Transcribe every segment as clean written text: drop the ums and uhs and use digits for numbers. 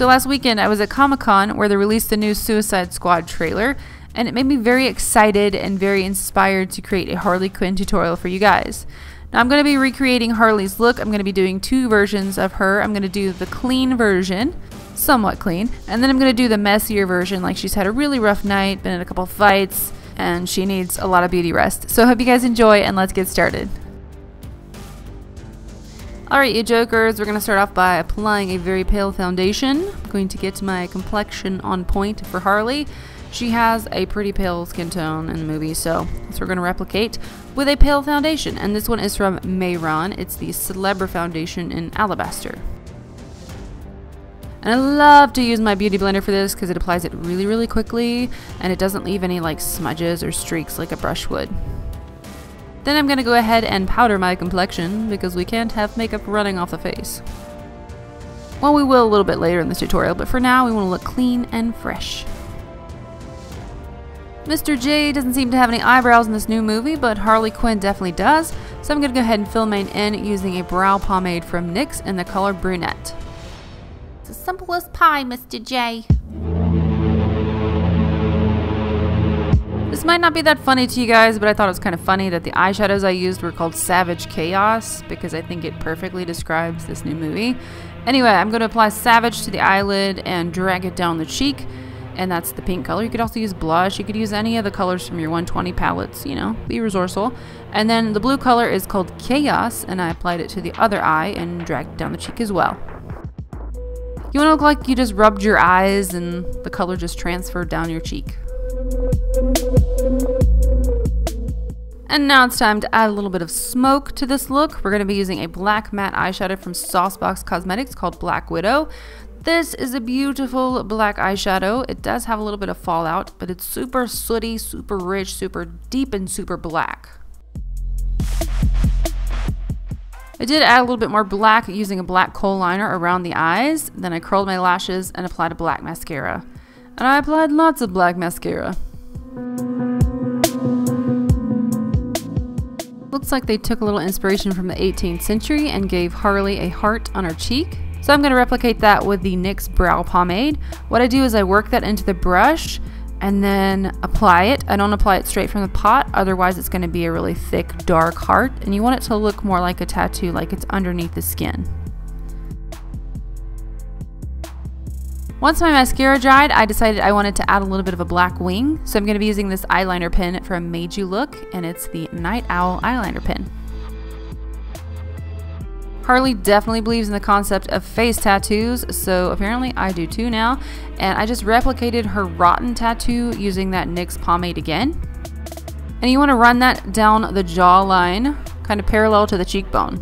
So last weekend I was at Comic-Con where they released the new Suicide Squad trailer, and it made me very excited and very inspired to create a Harley Quinn tutorial for you guys. Now I'm going to be recreating Harley's look. I'm going to be doing two versions of her. I'm going to do the clean version, somewhat clean, and then I'm going to do the messier version, like she's had a really rough night, been in a couple fights, and she needs a lot of beauty rest. So I hope you guys enjoy, and let's get started. Alright, you jokers, we're going to start off by applying a very pale foundation. I'm going to get my complexion on point for Harley. She has a pretty pale skin tone in the movie, so that's what we're going to replicate with a pale foundation. And this one is from Mehron. It's the Celebra foundation in Alabaster. And I love to use my beauty blender for this because it applies it really, really quickly, and it doesn't leave any like smudges or streaks like a brush would. Then I'm going to go ahead and powder my complexion because we can't have makeup running off the face. Well, we will a little bit later in this tutorial, but for now we want to look clean and fresh. Mr. J doesn't seem to have any eyebrows in this new movie, but Harley Quinn definitely does, so I'm going to go ahead and fill mine in using a brow pomade from NYX in the color Brunette. It's as simple as pie, Mr. J. This might not be that funny to you guys, but I thought it was kind of funny that the eyeshadows I used were called Savage Chaos because I think it perfectly describes this new movie. Anyway, I'm going to apply Savage to the eyelid and drag it down the cheek, and that's the pink color. You could also use blush. You could use any of the colors from your 120 palettes, you know, be resourceful. And then the blue color is called Chaos, and I applied it to the other eye and dragged it down the cheek as well. You want to look like you just rubbed your eyes and the color just transferred down your cheek. And now it's time to add a little bit of smoke to this look. We're going to be using a black matte eyeshadow from Saucebox Cosmetics called Black Widow. This is a beautiful black eyeshadow. It does have a little bit of fallout, but it's super sooty, super rich, super deep, and super black. I did add a little bit more black using a black kohl liner around the eyes. Then I curled my lashes and applied a black mascara. And I applied lots of black mascara. Looks like they took a little inspiration from the 18th century and gave Harley a heart on her cheek. So I'm going to replicate that with the NYX brow pomade. What I do is I work that into the brush and then apply it. I don't apply it straight from the pot, otherwise it's going to be a really thick, dark heart, and you want it to look more like a tattoo, like it's underneath the skin. Once my mascara dried, I decided I wanted to add a little bit of a black wing, so I'm going to be using this eyeliner pen from Made You Look, and it's the Night Owl eyeliner pen. Harley definitely believes in the concept of face tattoos, so apparently I do too now, and I just replicated her rotten tattoo using that NYX pomade again. And you want to run that down the jawline, kind of parallel to the cheekbone.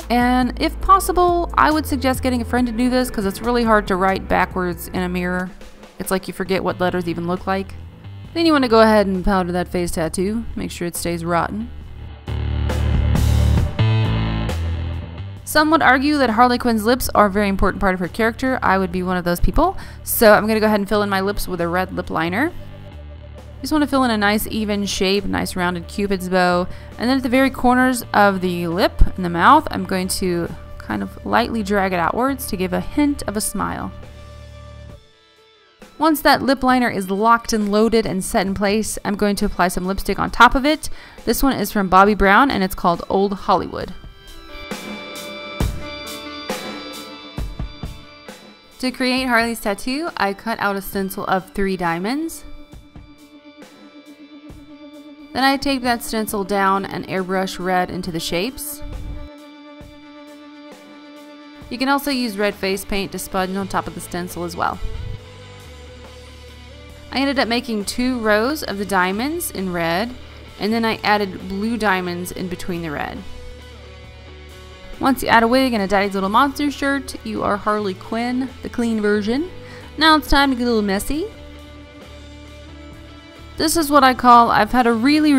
And if possible, I would suggest getting a friend to do this because it's really hard to write backwards in a mirror. It's like you forget what letters even look like. Then you want to go ahead and powder that face tattoo, make sure it stays rotten. Some would argue that Harley Quinn's lips are a very important part of her character. I would be one of those people. So I'm going to go ahead and fill in my lips with a red lip liner. Just want to fill in a nice even shape, nice rounded cupid's bow. And then at the very corners of the lip and the mouth, I'm going to kind of lightly drag it outwards to give a hint of a smile. Once that lip liner is locked and loaded and set in place, I'm going to apply some lipstick on top of it. This one is from Bobbi Brown and it's called Old Hollywood. To create Harley's tattoo, I cut out a stencil of 3 diamonds. Then I tape that stencil down and airbrush red into the shapes. You can also use red face paint to smudge on top of the stencil as well. I ended up making 2 rows of the diamonds in red, and then I added blue diamonds in between the red. Once you add a wig and a Daddy's Little Monster shirt, you are Harley Quinn, the clean version. Now it's time to get a little messy. This is what I call, I've had a really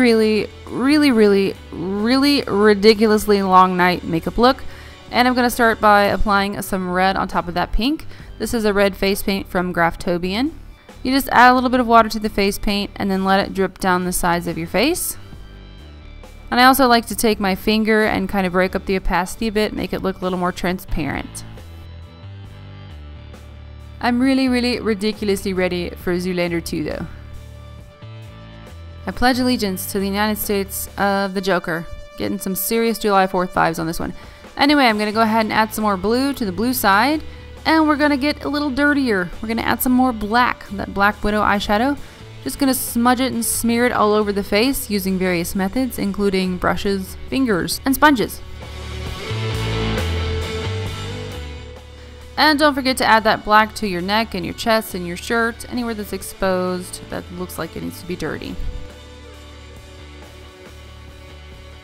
ridiculously long night makeup look. And I'm going to start by applying some red on top of that pink. This is a red face paint from Graftobian. You just add a little bit of water to the face paint and then let it drip down the sides of your face. And I also like to take my finger and kind of break up the opacity a bit, make it look a little more transparent. I'm really ridiculously ready for Zoolander 2 though. I pledge allegiance to the United States of the Joker. Getting some serious July 4th vibes on this one. Anyway, I'm going to go ahead and add some more blue to the blue side. And we're going to get a little dirtier. We're going to add some more black, that Black Widow eyeshadow. Just going to smudge it and smear it all over the face using various methods, including brushes, fingers, and sponges. And don't forget to add that black to your neck and your chest and your shirt, anywhere that's exposed that looks like it needs to be dirty.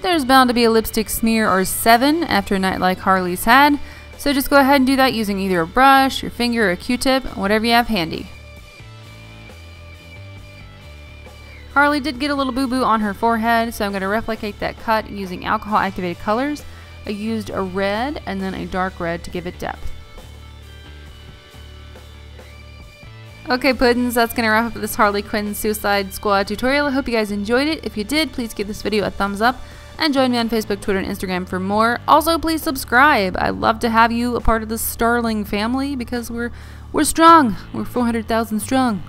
There's bound to be a lipstick smear or 7 after a night like Harley's had, so just go ahead and do that using either a brush, your finger, or a Q-tip, whatever you have handy. Harley did get a little boo-boo on her forehead, so I'm going to replicate that cut using alcohol-activated colors. I used a red and then a dark red to give it depth. Okay, Puddins, that's going to wrap up this Harley Quinn Suicide Squad tutorial. I hope you guys enjoyed it. If you did, please give this video a thumbs up. And join me on Facebook, Twitter, and Instagram for more. Also, please subscribe. I'd love to have you a part of the Starling family because we're strong. We're 400,000 strong.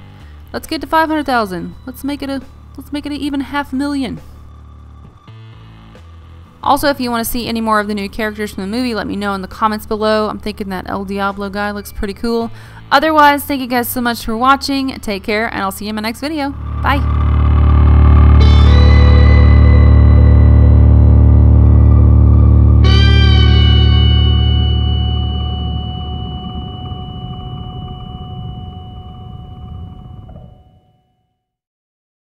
Let's get to 500,000. Let's make it an even 500,000. Also, if you want to see any more of the new characters from the movie, let me know in the comments below. I'm thinking that El Diablo guy looks pretty cool. Otherwise, thank you guys so much for watching. Take care, and I'll see you in my next video. Bye.